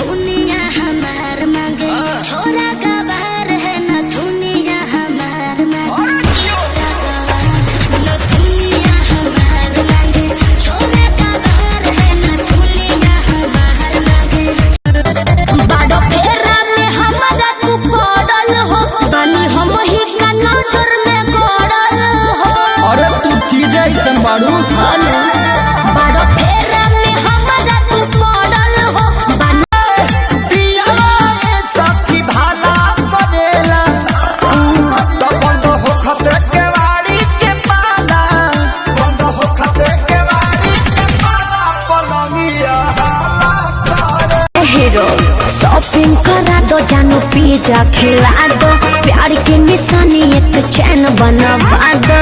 नथुनिया हमार मांगे छोरा का बाहर है नथुनिया हमार मांगे छोरा का बाहर नथुनिया हमार मांगे छोरा का बाहर है नथुनिया हमार मांगे बाडो फेरा में हमारा तू पड़ल हो बानी हम ही का नजर में गड़ल हो। अरे तू चीज ऐसन बाड़ू बाडो फेरा में हमारा तू पड़ल हो पियावा ए सबकी भाला करेला तो बंद हो खतरे के वाड़ी के पाला बंद हो खतरे के वाड़ी के पाला पलंगिया हीरो शॉपिंग करा दो जानू पिज्जा खिला दो प्यार की निशानी एक चैन बनवा दो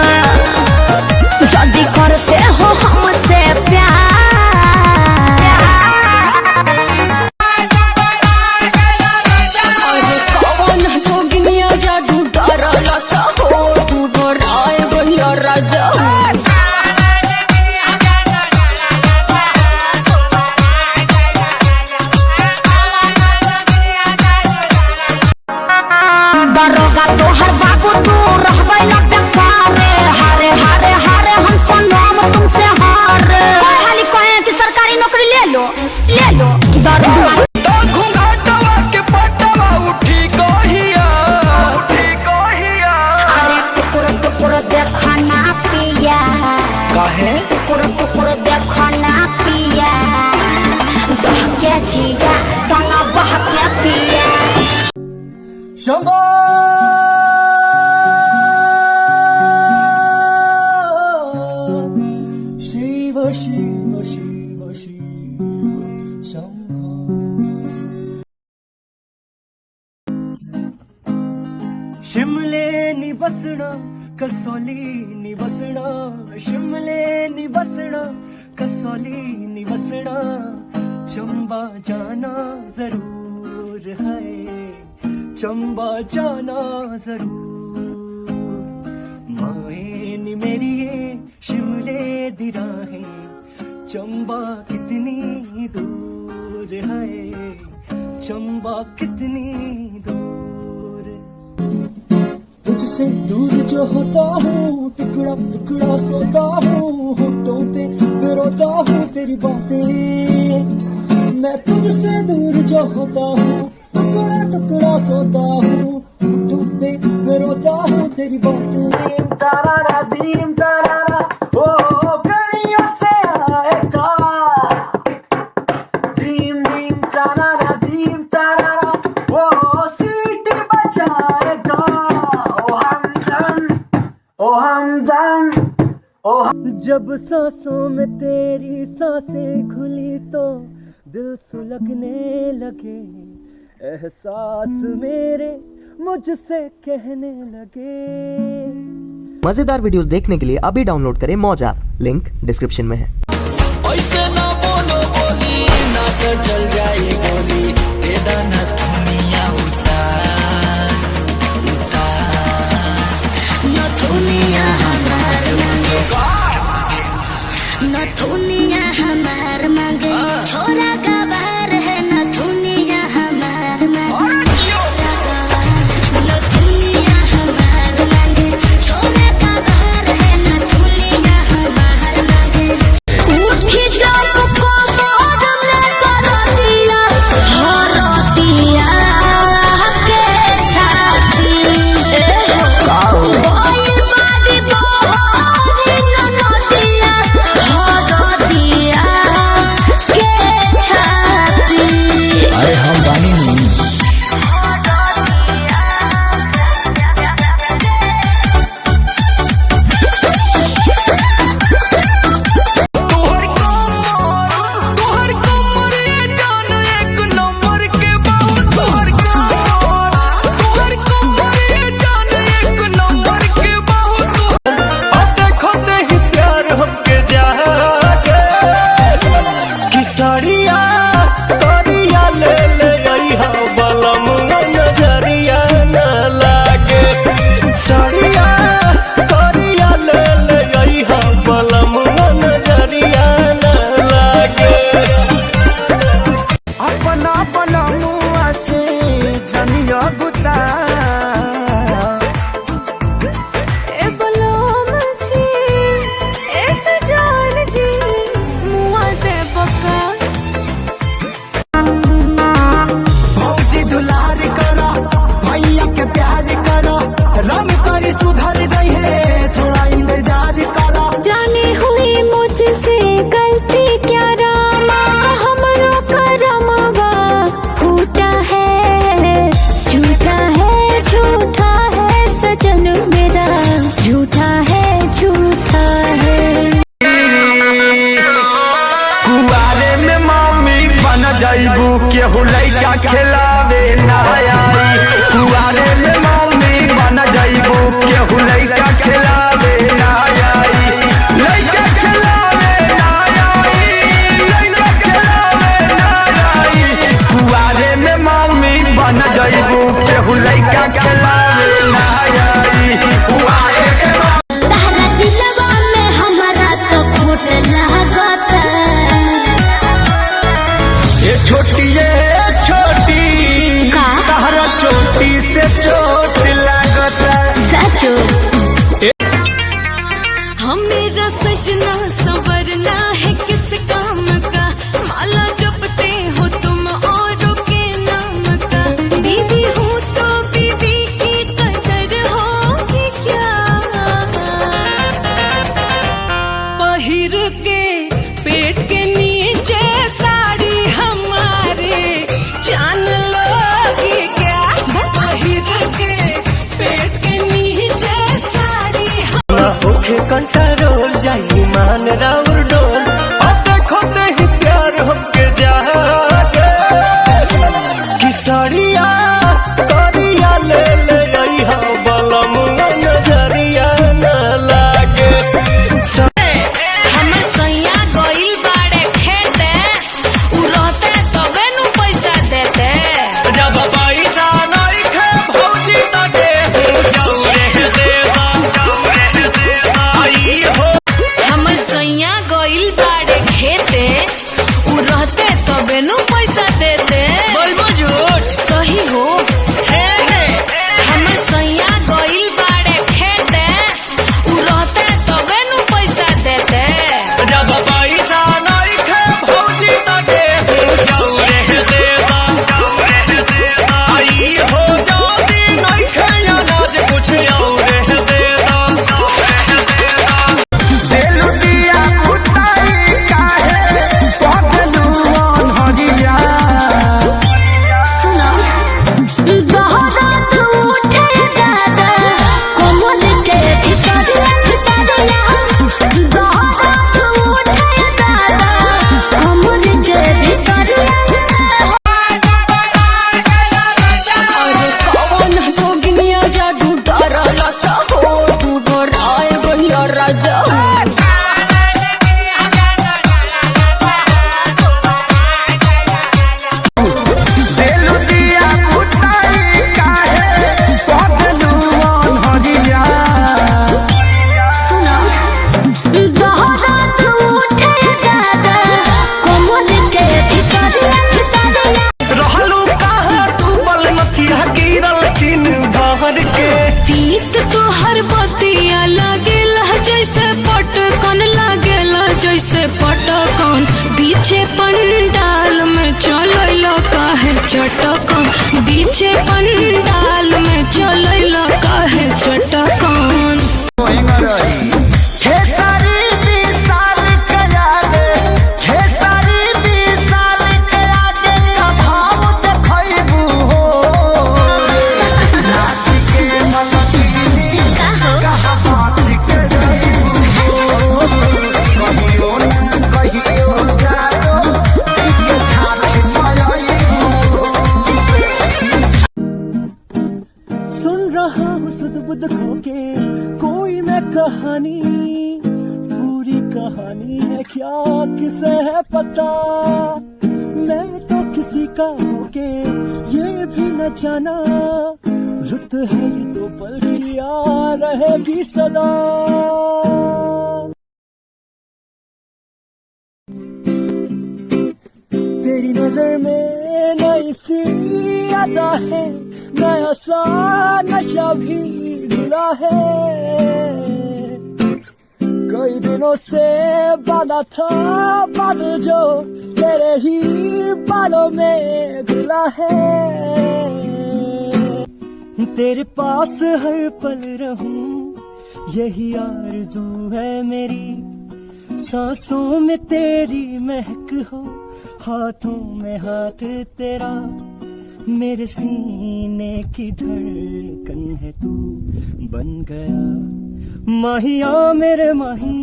जल्दी करते हो हमसे प्यार। अरे कौन जोगिनिया जादू डरला सा हो तू डराए भैया राजा दरोगा तो हर बाबू तू रह गइला बेकारे हारे हारे हारे हम सनम तुमसे हारे खाली कहे कि सरकारी नौकरी ले लो दरोगा तो घुंघटवा के पटवा उठी कहिया अरे टुकुर देखा ना पिया काहे टुकुर देखा ना पिया बहके जीजा तना बहके पिया शंभो शिव शिव शिव शिव शंभो शिमले निवसना कसौली निवसना शिमले निवसना कसौली निवसना चंबा जाना जरूर है चंबा जाना जरूर माए नी मेरी ये शिमले दी राहें चंबा कितनी दूर है चंबा कितनी दूर तुझसे दूर जो होता हूँ टुकड़ा टुकड़ा सोता हूँ होठों पे रोता हूँ तेरी बातें मैं तुझसे दूर जो होता हूँ टुकड़ा टुकड़ा सोता हूँ होठों पे रोता हूँ तेरी बातें तारा दीम तारा ओ कहीं से आएगा दीम दीम तारा ओ सीटी बजाएगा ओ हमदम जब सांसों में तेरी सांसें खुली तो दिल सुलगने लगे एहसास मेरे मुझसे कहने लगे। मजेदार वीडियोस देखने के लिए अभी डाउनलोड करें मौज ऐप, लिंक डिस्क्रिप्शन में है। ऐसे ना बोलो बोली ना तो चल जाए गोली तेरा ना दुनिया नथुनिया हमार मांगे नथुनिया हमार मांगे छोरा का बाहर है नथुनिया हमार मांगे छोरा का बाहर नथुनिया हमार मांगे छोरा का बाहर है नथुनिया हमार मांगे उठी जाओ को मोर में कर दिया लइका खिलावे ना आई कुआरे में मम्मी बन जाइबू केहू लइका खिलावे ना आई लइका खिलावे ना आई लइका खिलावे ना आई कुआरे में मम्मी बन जाइबू केहू लइका खिलावे ना आई कुआरे में तहरा दिलवा में हमारा तो खोट लागत ये छोटी तहरा चोटी से चोट लागत सचो हम मेरा सजना संवरना है किस काम का माला जपते हो तुम औरों के नाम का बीवी हो तो बीवी की कदर होगी क्या पहिर के पेट के नीचे साड़ी हमारे जान लोगी क्या पहिर के पेट के नीचे साड़ी होके कंट्रोल जाई मान राउर डोल अब देखो ते ही प्यार हमके जागे किसरिया करिया ले ले आई हा बलम नजरिया न लागे हमर सैया गइल बाड़े खेते उ रहते तबे नु पैसा देते जब पैसा नहीं खे भौजी तके जौरे देता आई हो हमर सैया गइल बाड़े खेते उ रहते तबे नु पैसा देते बोलबो झूठ सही हो हे हमर सैया गइल बाड़े खेते उ रहते तबे नु पैसा देते जब पैसा नहीं खे भौजी तके जौरे देता आई हो जाती नहीं खे अनाज कुछ और देता देलु दिया उताई काहे पगलू अनहरिया सुनो बहुत उठे दादा कोमल के भीतर बहुत उठे दादा कोमल के भीतर अरे कौन जोगिनिया जादू डरला सा हो तू डराए भैया राजा देलु दिया उताई काहे पगलू अनहरिया सुनो बहुत उठे दादा कोमल के भीतर रहलू कहाँ तू बल मथिया गिरल तीन भर के तीत तोहर बतिया लागेला जैसे पटकन लागेला जैसे पटकन बीचे पंडाल में चलैला काहे चटकन बीचे पंडाल में चलैला काहे चटकन खेसारी विशाल के आगे खेसारी विशाल के आगे का भाव देखैबू हो नाच के मलकिनी कहा बात के जइबू कहियो ना कहियो जानो जीत के छाछ मायइबू सुन रहा हूँ सुध बुध खो के कोई मैं कहानी पूरी कहानी है क्या किसे है पता मैं तो किसी का होके ये भी न जाना रुत है ये तो पल की आ रहेगी सदा तेरी नजर में नई सी अदा है नया सा नशा भी ढुला है कई दिनों से बांधा था बादल जो तेरे ही बालों में घुला है तेरे पास हर पल रहूं यही आरज़ू है मेरी सांसों में तेरी महक हो हाथों में हाथ तेरा मेरे सीने की धड़कन है तू बन गया माहिया मेरे माही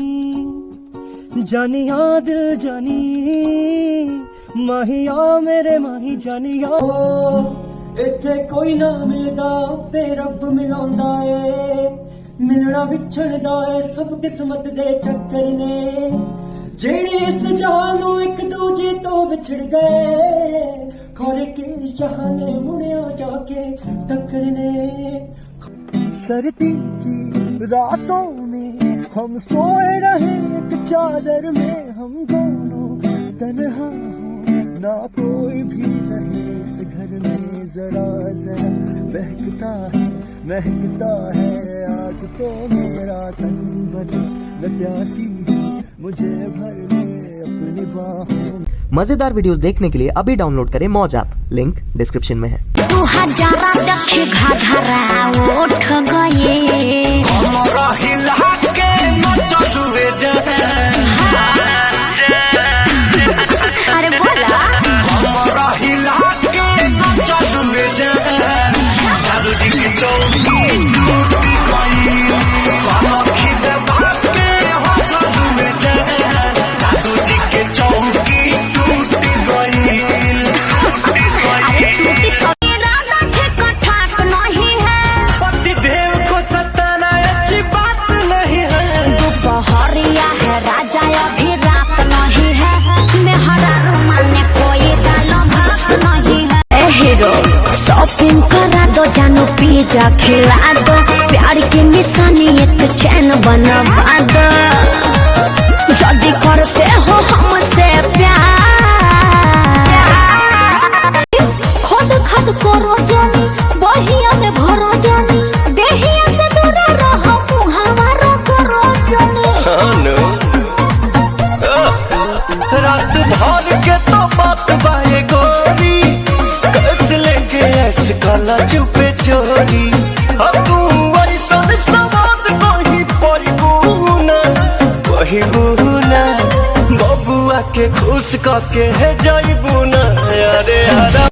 जानिया दिल जानी ਮਾਹੀਆ ਮੇਰੇ ਮਾਹੀ ਜਾਨੀਆ ਇੱਥੇ ਕੋਈ ਨਾ ਮਿਲਦਾ ਤੇ ਰੱਬ ਮਿਲਾਉਂਦਾ ਏ ਮਿਲਣਾ ਵਿਛੜਦਾ ਏ ਸਭ ਕਿਸਮਤ ਦੇ ਚੱਕਰ ਨੇ ਜਿਹੜੇ ਇਸ ਜਹਾਨ ਨੂੰ ਇੱਕ ਦੂਜੇ ਤੋਂ ਵਿਛੜ ਗਏ ਖੋਰੇ ਕੇ ਸ਼ਹਾਨੇ ਮੁੜਿਆ ਜਾ ਕੇ टकरने सर्दी की रातों में हम सोए रहे एक चादर में हम दोनों तन्हा हो ना कोई भी रहे इस घर में जरा जरा महकता है आज तो मेरा तन बदन न प्यासी है मुझे भर ले अपनी बाहों में। मजेदार वीडियोस देखने के लिए अभी डाउनलोड करें मौज ऐप, लिंक डिस्क्रिप्शन में है। 2000 देखे घाघरा उठ गए हमरा हिला के नचलुए अरे बोला हमरा हिला के नचलुए जादू जी की चौकी टूटी गई कलखी दबा के हंसलुए जादू जी के चौकी टूटी गई शॉपिंग करा दो जानो पिज्जा खिला दो प्यार की निशानी एक चैन बनवा दो जल्दी करते हो हमसे प्यार खुद खुद करो जानी बहिया में भरो जानी देहिया से दूर रहो मुहावरा करो जानी रात भर के तो बात बाए गोरी कस लेके ऐसे काला चुपे चोरी अब तू ऐसा सवाद कही बुना बबुआ के खुश करके है जाइबू ना अरे हरा